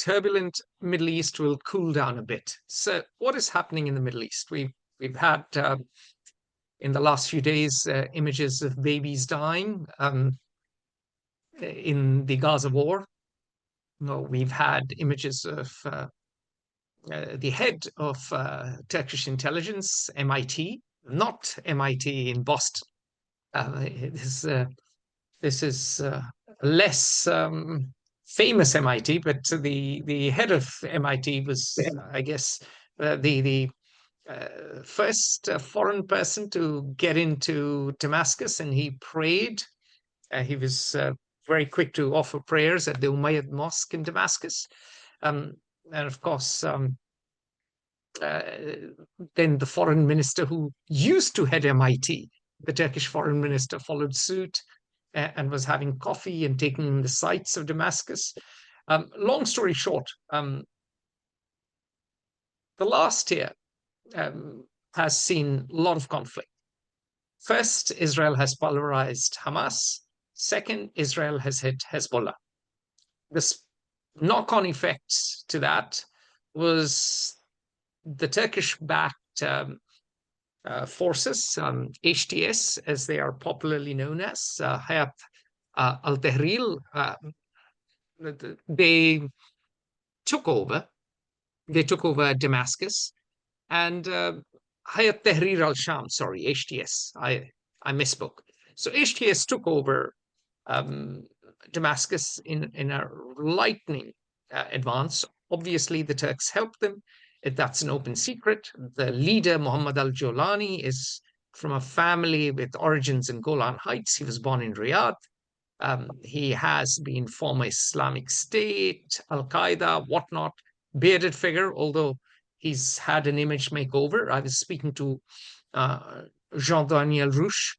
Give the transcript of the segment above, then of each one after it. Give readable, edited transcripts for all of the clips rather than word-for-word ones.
turbulent Middle East will cool down a bit. So what is happening in the Middle East? We've had in the last few days images of babies dying in the Gaza war. No, we've had images of the head of Turkish intelligence, MIT, not MIT in Boston. This is less famous MIT, but the head of MIT was, I guess, the first foreign person to get into Damascus, and he prayed. He was very quick to offer prayers at the Umayyad Mosque in Damascus. And of course, then the foreign minister who used to head MIT, the Turkish foreign minister, followed suit and was having coffee and taking in the sights of Damascus. Long story short, the last year has seen a lot of conflict. First, Israel has pulverized Hamas. Second, Israel has hit Hezbollah. This knock-on effect to that was the Turkish-backed forces, HTS, as they are popularly known as, Hayat al-Tahrir, they took over. They took over Damascus, and Hayat Tahrir al-Sham, sorry, HTS, I misspoke. So HTS took over Damascus in a lightning advance. Obviously, the Turks helped them. That's an open secret. The leader, Muhammad al-Jolani, is from a family with origins in Golan Heights. He was born in Riyadh. He has been former Islamic State, Al-Qaeda, whatnot, bearded figure, although he's had an image makeover. I was speaking to Jean-Daniel Rouche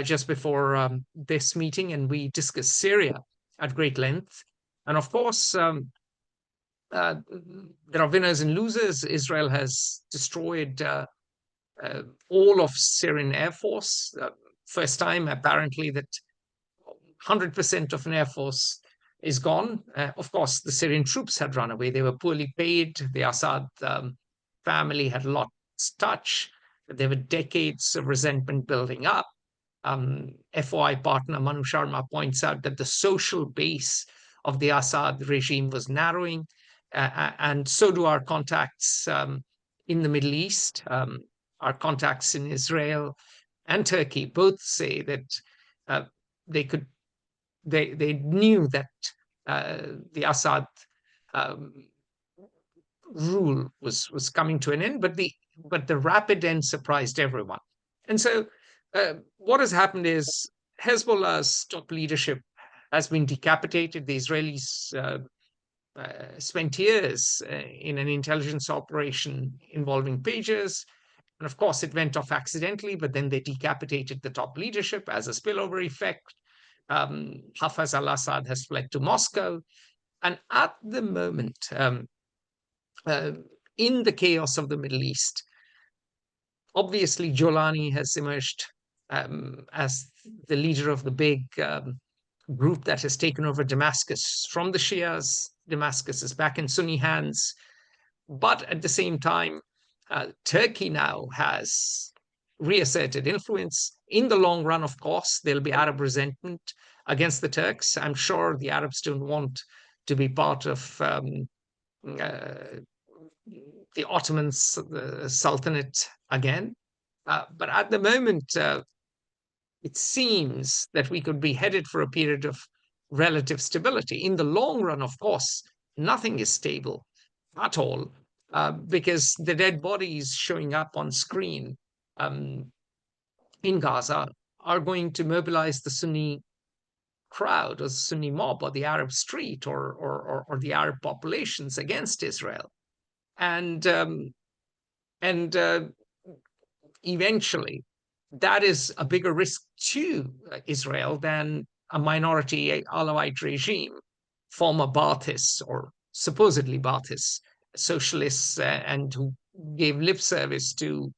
just before this meeting, and we discussed Syria at great length. And of course, there are winners and losers. Israel has destroyed all of Syrian Air Force. First time, apparently, that 100% of an Air Force is gone. Of course, the Syrian troops had run away. They were poorly paid. The Assad family had lost touch. There were decades of resentment building up. FOI partner Manu Sharma points out that the social base of the Assad regime was narrowing, and so do our contacts in the Middle East. Our contacts in Israel and Turkey both say that they knew that the Assad rule was coming to an end, but the rapid end surprised everyone. And so what has happened is Hezbollah's top leadership has been decapitated. The Israelis spent years in an intelligence operation involving pagers. And of course, it went off accidentally, but then they decapitated the top leadership as a spillover effect. Hafez al-Assad has fled to Moscow. And at the moment, in the chaos of the Middle East, obviously Jolani has emerged as the leader of the big group that has taken over Damascus from the Shias. Damascus is back in Sunni hands. But at the same time, Turkey now has reasserted influence. In the long run, of course, there'll be Arab resentment against the Turks. I'm sure the Arabs don't want to be part of the Ottoman Sultanate again. But at the moment, it seems that we could be headed for a period of relative stability. In the long run, of course, nothing is stable at all, because the dead bodies showing up on screen in Gaza are going to mobilize the Sunni crowd or the Sunni mob or the Arab street or the Arab populations against Israel. And eventually, that is a bigger risk to Israel than a minority Alawite regime, former Baathists or supposedly Baathist socialists, and who gave lip service to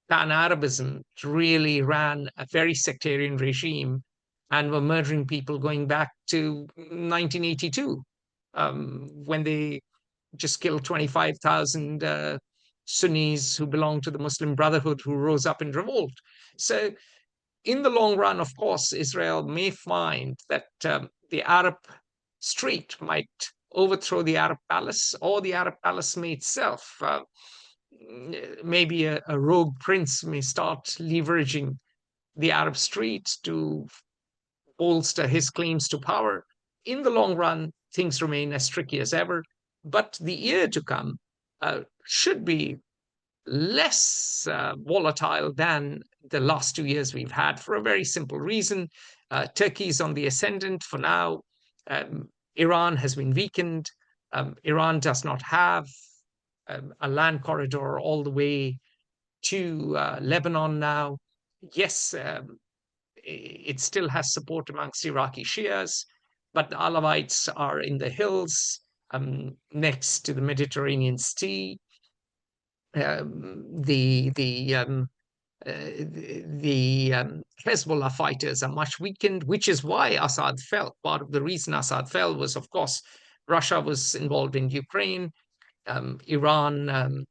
pan-Arabism, really ran a very sectarian regime and were murdering people going back to 1982, when they just killed 25,000 Sunnis who belong to the Muslim Brotherhood who rose up in revolt. So in the long run, of course, Israel may find that the Arab street might overthrow the Arab palace, or the Arab palace may itself, maybe a rogue prince may start leveraging the Arab street to bolster his claims to power. In the long run, things remain as tricky as ever, but the year to come should be less volatile than the last 2 years we've had, for a very simple reason. Turkey is on the ascendant for now. Iran has been weakened. Iran does not have a land corridor all the way to Lebanon now. Yes, it still has support amongst Iraqi Shias, but the Alawites are in the hills next to the Mediterranean Sea. The Hezbollah fighters are much weakened, which is why Assad fell. Part of the reason Assad fell was, of course, Russia was involved in Ukraine. Iran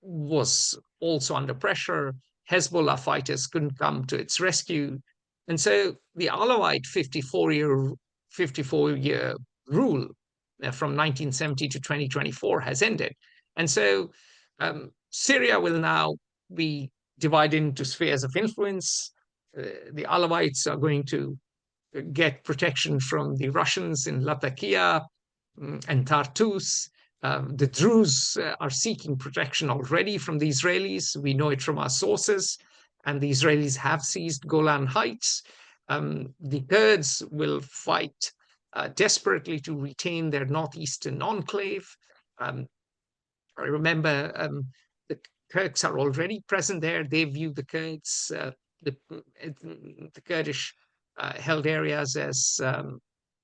was also under pressure. Hezbollah fighters couldn't come to its rescue. And so the Alawite 54-year rule from 1970 to 2024 has ended. And so Syria will now be divided into spheres of influence. The Alawites are going to get protection from the Russians in Latakia and Tartus. The Druze are seeking protection already from the Israelis. We know it from our sources, and the Israelis have seized Golan Heights. The Kurds will fight desperately to retain their northeastern enclave. I remember the Turks are already present there. They view the Kurds, the Kurdish held areas as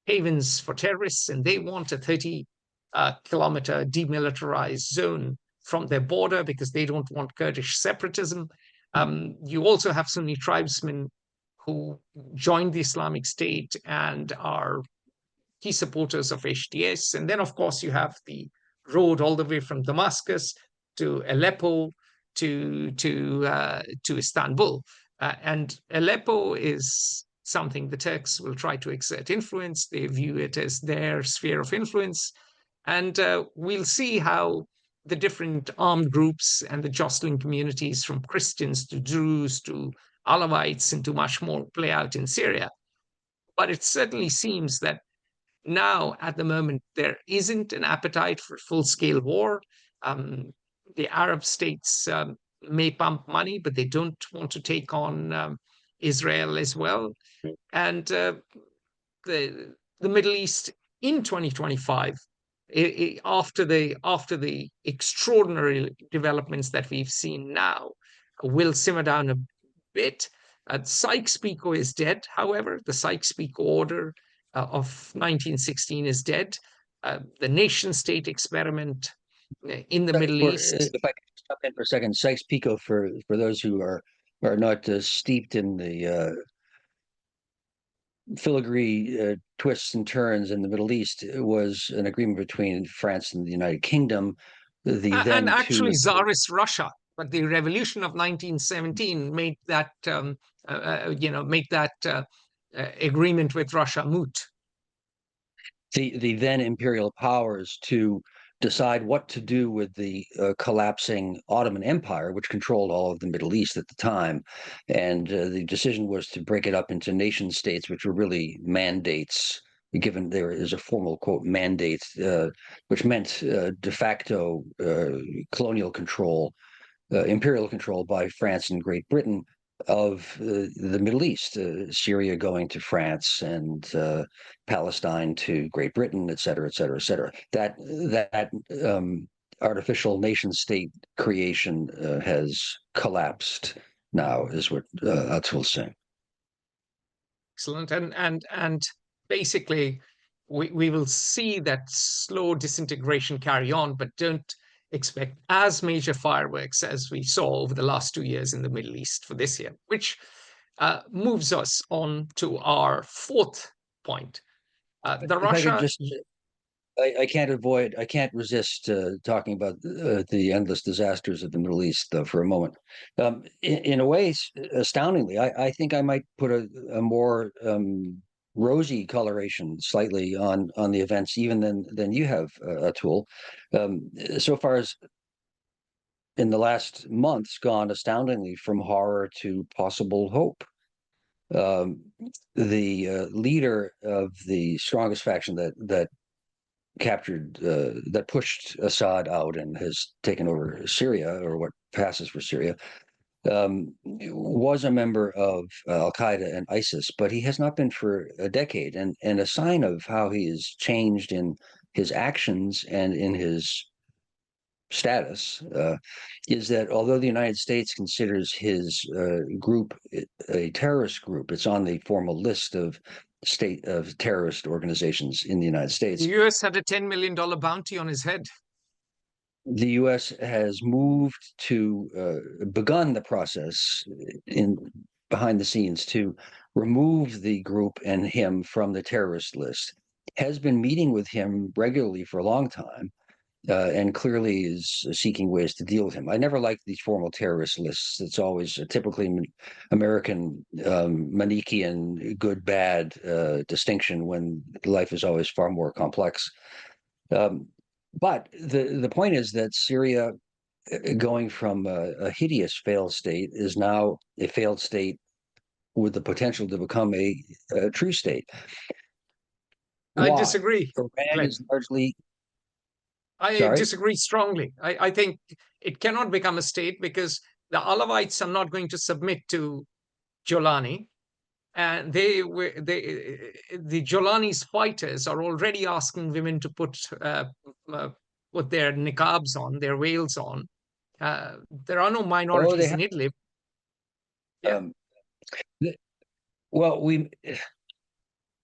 havens for terrorists, and they want a 30-kilometer demilitarized zone from their border because they don't want Kurdish separatism. You also have Sunni tribesmen who joined the Islamic State and are key supporters of HTS. And then, of course, you have the road all the way from Damascus to Aleppo to Istanbul. And Aleppo is something the Turks will try to exert influence. They view it as their sphere of influence. And we'll see how the different armed groups and the jostling communities, from Christians to Druze to Alawites and to much more, play out in Syria. But it certainly seems that now, at the moment, there isn't an appetite for full-scale war. The Arab states may pump money, but they don't want to take on Israel as well. And the Middle East in 2025, after the extraordinary developments that we've seen now, will simmer down a bit. Sykes-Picot is dead, however. The Sykes-Picot order of 1916 is dead. The nation-state experiment in the Middle East. If I could stop in for a second, Sykes-Picot, for those who are not steeped in the filigree twists and turns in the Middle East, was an agreement between France and the United Kingdom. And actually Tsarist Russia, but the revolution of 1917 made that agreement with Russia moot. The then imperial powers to decide what to do with the collapsing Ottoman Empire, which controlled all of the Middle East at the time. And the decision was to break it up into nation states, which were really mandates, given there is a formal, quote, mandate, which meant de facto colonial control, imperial control by France and Great Britain of the Middle East, Syria going to France and Palestine to Great Britain, et cetera, et cetera, et cetera. That artificial nation-state creation has collapsed now, is what Atul saying. Excellent, and basically, we will see that slow disintegration carry on, but don't expect as major fireworks as we saw over the last 2 years in the Middle East for this year, which moves us on to our fourth point. The Russia. I can't resist talking about the endless disasters of the Middle East for a moment. In a way, astoundingly, I think I might put a more rosy coloration slightly on the events even than you have, Atul. So far as in the last months gone astoundingly from horror to possible hope. Um, the leader of the strongest faction that captured that pushed Assad out and has taken over Syria, or what passes for Syria, was a member of Al Qaeda and ISIS, but he has not been for a decade. And a sign of how he has changed in his actions and in his status is that although the United States considers his group a terrorist group, it's on the formal list of terrorist organizations in the United The States. US had a $10 million bounty on his head. The U.S. has moved to begun the process in behind the scenes to remove the group and him from the terrorist list. Has been meeting with him regularly for a long time, and clearly is seeking ways to deal with him. I never liked these formal terrorist lists. It's always a typically American Manichean good bad distinction when life is always far more complex. Um, but the point is that Syria, going from a hideous failed state, is now a failed state with the potential to become a true state. I Why? disagree, Iran Glenn. is largely I sorry. disagree strongly. I think it cannot become a state because the Alawites are not going to submit to Jolani. And the Jolani's fighters are already asking women to uh, put their niqabs on, their veils on. There are no Oh, they minorities in have. Idlib. Yeah. Um, th- well,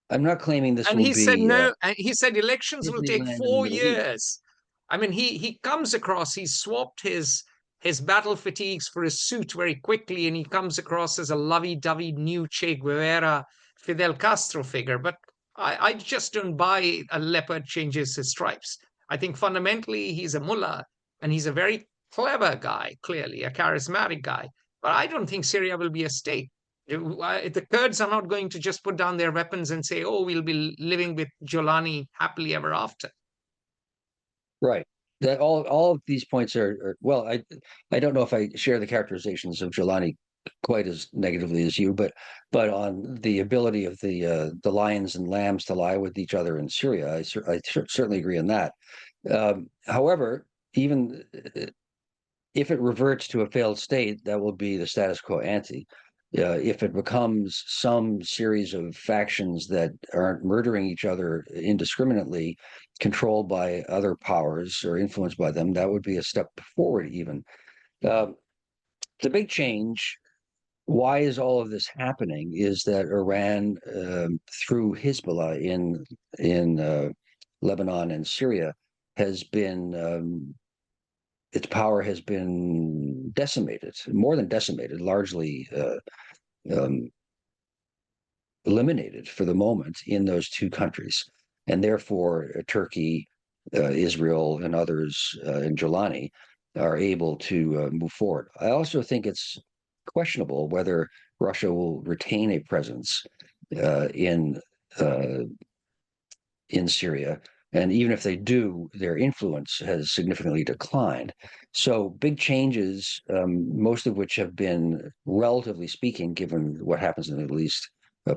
I'm not claiming this And will he said be no, and he said elections will take Disneyland in the 4 Middle East. years. I mean, he comes across, he swapped his battle fatigues for his suit very quickly, and he comes across as a lovey-dovey new Che Guevara, Fidel Castro figure. But I just don't buy a leopard changes his stripes. I think fundamentally he's a mullah, and he's a very clever guy, clearly a charismatic guy. But I don't think Syria will be a state. The Kurds are not going to just put down their weapons and say, "Oh, we'll be living with Jolani happily ever after." Right. That all of these points are well, I don't know if I share the characterizations of Jelani quite as negatively as you, but on the ability of the lions and lambs to lie with each other in Syria, I certainly agree on that. However, even if it reverts to a failed state, that will be the status quo ante. If it becomes some series of factions that aren't murdering each other indiscriminately, controlled by other powers or influenced by them, that would be a step forward even. Uh, the big change, why is all of this happening, is that Iran, through Hezbollah in Lebanon and Syria, has been its power has been decimated, more than decimated, largely um, eliminated for the moment in those two countries. And therefore, Turkey, Israel, and others in Jolani are able to move forward. I also think it's questionable whether Russia will retain a presence uh, in uh, in Syria. And even if they do, their influence has significantly declined. So big changes, most of which have been, relatively speaking, given what happens in the Middle East,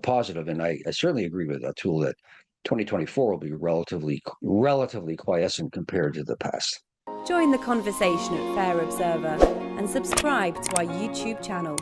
positive. And I certainly agree with Atul that 2024 will be relatively quiescent compared to the past. Join the conversation at Fair Observer and subscribe to our YouTube channel.